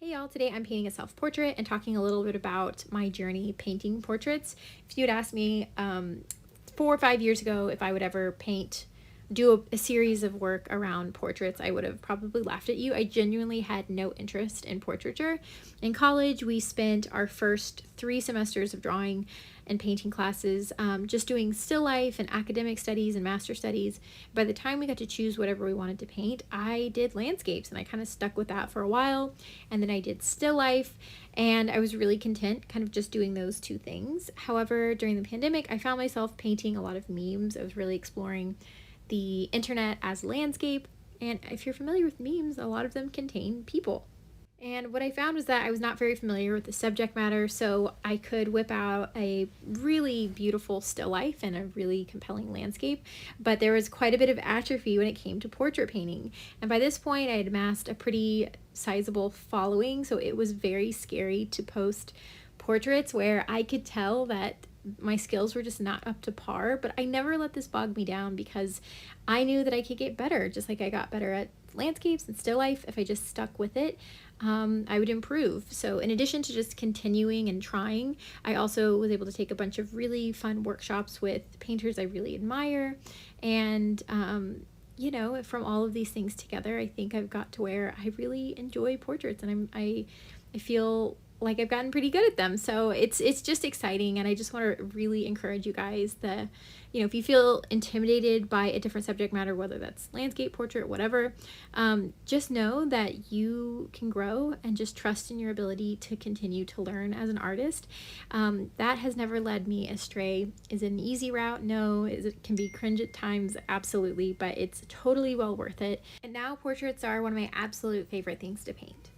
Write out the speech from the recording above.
Hey y'all, today I'm painting a self-portrait and talking a little bit about my journey painting portraits. If you'd asked me 4 or 5 years ago if I would ever do a series of work around portraits, I would have probably laughed at you. I genuinely had no interest in portraiture. In college, we spent our first 3 semesters of drawing and painting classes just doing still life and academic studies and master studies. By the time we got to choose whatever we wanted to paint, I did landscapes and I kind of stuck with that for a while. And then I did still life and I was really content kind of just doing those 2 things. However, during the pandemic, I found myself painting a lot of memes. I was really exploring the internet as landscape. And if you're familiar with memes, a lot of them contain people. And what I found was that I was not very familiar with the subject matter, so I could whip out a really beautiful still life and a really compelling landscape, but there was quite a bit of atrophy when it came to portrait painting. And by this point, I had amassed a pretty sizable following, so it was very scary to post portraits where I could tell that my skills were just not up to par, but I never let this bog me down because I knew that I could get better, just like I got better at landscapes and still life. If I just stuck with it, I would improve. So in addition to just continuing and trying, I also was able to take a bunch of really fun workshops with painters I really admire. And from all of these things together, I think I've got to where I really enjoy portraits, and I feel like I've gotten pretty good at them. So it's just exciting, and I just want to really encourage you guys that, if you feel intimidated by a different subject matter, whether that's landscape, portrait, whatever, just know that you can grow and just trust in your ability to continue to learn as an artist. That has never led me astray. Is it an easy route? No. It can be cringe at times? Absolutely, but it's totally well worth it. And now portraits are one of my absolute favorite things to paint.